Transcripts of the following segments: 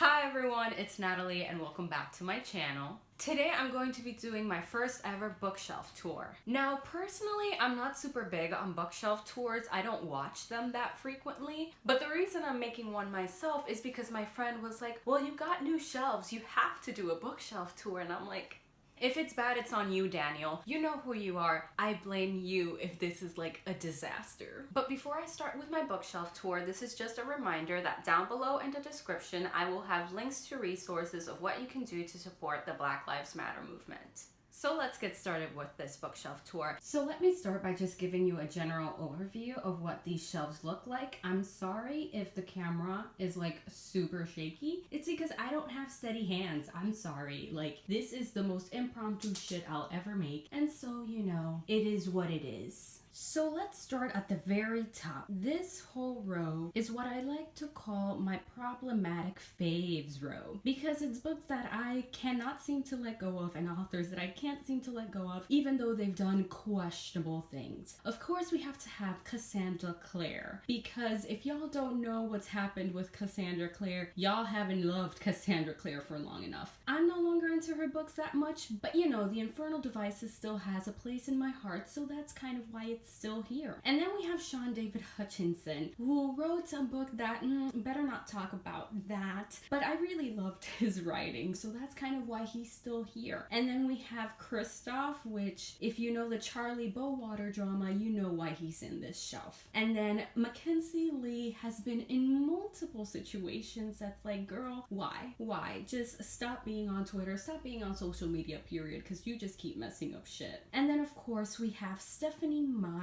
Hi everyone, it's Natalie and welcome back to my channel. Today I'm going to be doing my first ever bookshelf tour. Now personally, I'm not super big on bookshelf tours. I don't watch them that frequently. But the reason I'm making one myself is because my friend was like, well, you got new shelves, you have to do a bookshelf tour. And I'm like, if it's bad, it's on you, Daniel. You know who you are. I blame you if this is like a disaster. But before I start with my bookshelf tour, this is just a reminder that down below in the description, I will have links to resources of what you can do to support the Black Lives Matter movement. So let's get started with this bookshelf tour. So let me start by just giving you a general overview of what these shelves look like. I'm sorry if the camera is like super shaky. It's because I don't have steady hands. I'm sorry. Like, this is the most impromptu shit I'll ever make. And so, you know, it is what it is. So let's start at the very top. This whole row is what I like to call my problematic faves row, because it's books that I cannot seem to let go of and authors that I can't seem to let go of, even though they've done questionable things. Of course, we have to have Cassandra Clare, because if y'all don't know what's happened with Cassandra Clare, y'all haven't loved Cassandra Clare for long enough. I'm no longer into her books that much, but you know, The Infernal Devices still has a place in my heart, so that's kind of why it's still here. And then we have Sean David Hutchinson, who wrote a book that, better not talk about that, but I really loved his writing, so that's kind of why he's still here. And then we have Christoph, which, if you know the Charlie Bowater drama, you know why he's in this shelf. And then Mackenzie Lee has been in multiple situations that's like, girl, why? Why? Just stop being on Twitter, stop being on social media, period, because you just keep messing up shit. And then of course we have Stephanie Meyer,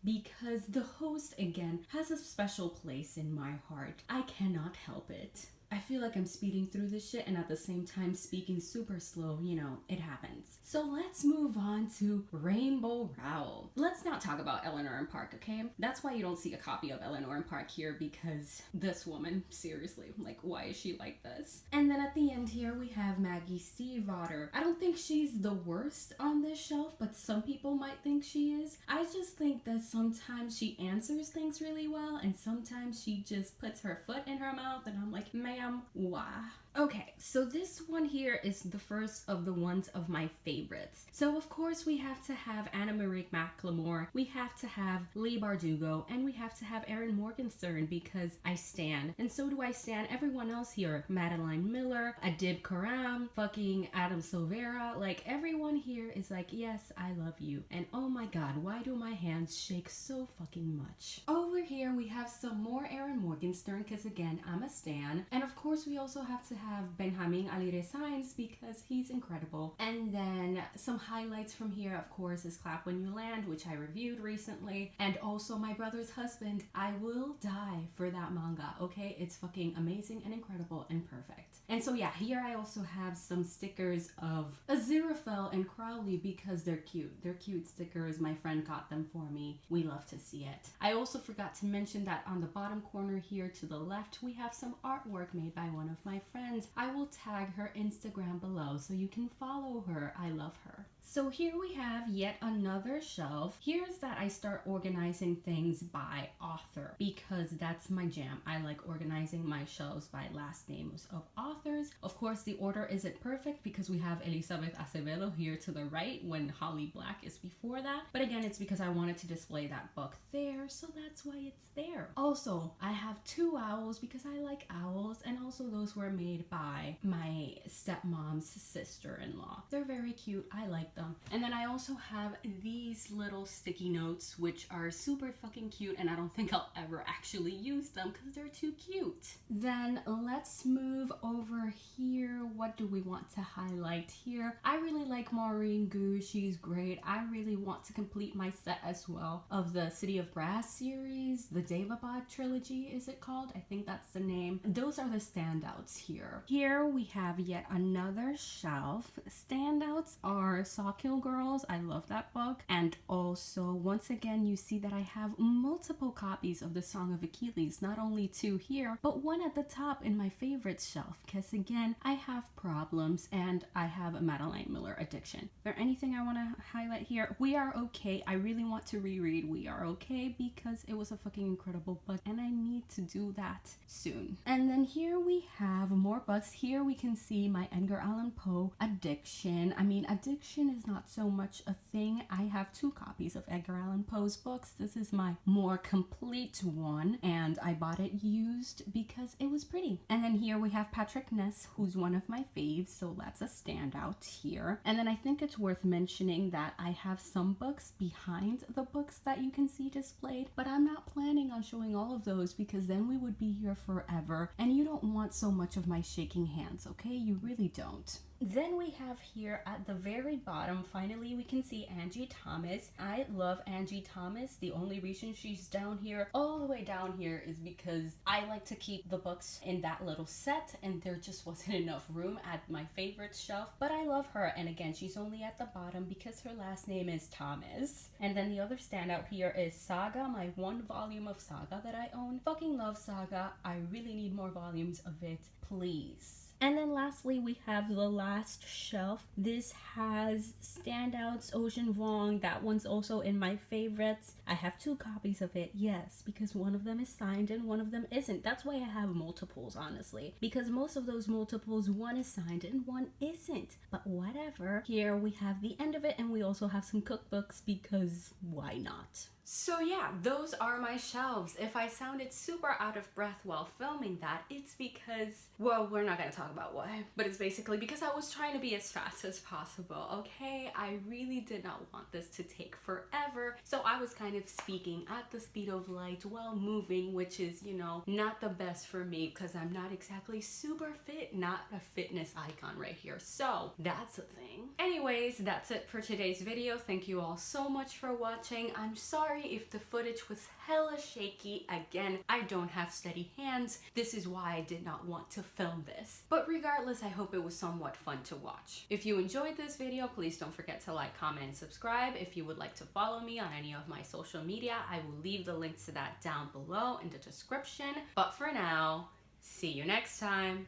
because the host again has a special place in my heart. I cannot help it. I feel like I'm speeding through this shit and at the same time speaking super slow, you know, it happens. So let's move on to Rainbow Rowell. Let's not talk about Eleanor and Park, okay? That's why you don't see a copy of Eleanor and Park here, because this woman, seriously, like, why is she like this? And then at the end here we have Maggie Stiefvater. I don't think she's the worst on this shelf, but some people might think she is. I just think that sometimes she answers things really well and sometimes she just puts her foot in her mouth and I'm like, ma'am, why? Okay, so this one here is the first of the ones of my favorites. So of course we have to have Anna Marie McLemore, we have to have Leigh Bardugo, and we have to have Erin Morgenstern, because I stan. And so do I stan everyone else here. Madeline Miller, Adib Karam, fucking Adam Silvera. Like, everyone here is like, yes, I love you. And oh my god, why do my hands shake so fucking much? Over here we have some more Erin Morgenstern, because again, I'm a stan. And of course we also have to have Benjamin Alire Sainz, because he's incredible. And then some highlights from here, of course, is Clap When You Land, which I reviewed recently, and also My Brother's Husband. I will die for that manga, okay? It's fucking amazing and incredible and perfect. And so yeah, here I also have some stickers of Aziraphale and Crowley, because they're cute. They're cute stickers. My friend got them for me. We love to see it. I also forgot to mention that on the bottom corner here to the left, we have some artwork made by one of my friends. I will tag her Instagram below so you can follow her. I love her. So here we have yet another shelf. Here's that I start organizing things by author, because that's my jam. I like organizing my shelves by last names of authors. Of course, the order isn't perfect because we have Elizabeth Acevedo here to the right when Holly Black is before that. But again, it's because I wanted to display that book there, so that's why it's there. Also, I have two owls because I like owls, and also those were made by my stepmom's sister-in-law. They're very cute. I like them. And then I also have these little sticky notes, which are super fucking cute, and I don't think I'll ever actually use them because they're too cute. Then let's move over here. What do we want to highlight here? I really like Maureen Gu. She's great. I really want to complete my set as well of the City of Brass series, the Devabad trilogy, is it called? I think that's the name. Those are the standouts here. Here we have yet another shelf. Standouts are Sawkill Girls. I love that book. And also, once again, you see that I have multiple copies of the Song of Achilles, not only two here, but one at the top in my favorites shelf, because again, I have problems and I have a Madeline Miller addiction. Is there anything I want to highlight here? We Are Okay. I really want to reread We Are Okay because it was a fucking incredible book and I need to do that soon. And then here we have more books. Here we can see my Edgar Allan Poe Addiction. I mean, addiction is not so much a thing. I have 2 copies of Edgar Allan Poe's books. This is my more complete one, and I bought it used because it was pretty. And then here we have Patrick Ness, who's one of my faves, so that's a standout here. And then I think it's worth mentioning that I have some books behind the books that you can see displayed, but I'm not planning on showing all of those because then we would be here forever, and you don't want so much of my shaking hands, okay? You really don't. Then we have here at the very bottom, finally we can see Angie Thomas. I love Angie Thomas. The only reason she's down here, all the way down here, is because I like to keep the books in that little set and there just wasn't enough room at my favorites shelf. But I love her, and again, she's only at the bottom because her last name is Thomas. And then the other standout here is Saga, my 1 volume of Saga that I own. Fucking love Saga. I really need more volumes of it, please. And then lastly, we have the last shelf. This has standouts, Ocean Vuong. That one's also in my favorites. I have 2 copies of it, yes, because one of them is signed and one of them isn't. That's why I have multiples, honestly, because most of those multiples, one is signed and one isn't. But whatever. Here we have the end of it, and we also have some cookbooks because why not? So yeah, those are my shelves. If I sounded super out of breath while filming that, it's because, well, we're not gonna talk about why, but it's basically because I was trying to be as fast as possible, okay? I really did not want this to take forever, so I was kind of speaking at the speed of light while moving, which is, you know, not the best for me because I'm not exactly super fit, not a fitness icon right here, so that's a thing. Anyways, that's it for today's video. Thank you all so much for watching. I'm sorry if the footage was hella shaky. Again, I don't have steady hands. This is why I did not want to film this. But regardless, I hope it was somewhat fun to watch. If you enjoyed this video, please don't forget to like, comment, and subscribe. If you would like to follow me on any of my social media, I will leave the links to that down below in the description. But for now, see you next time.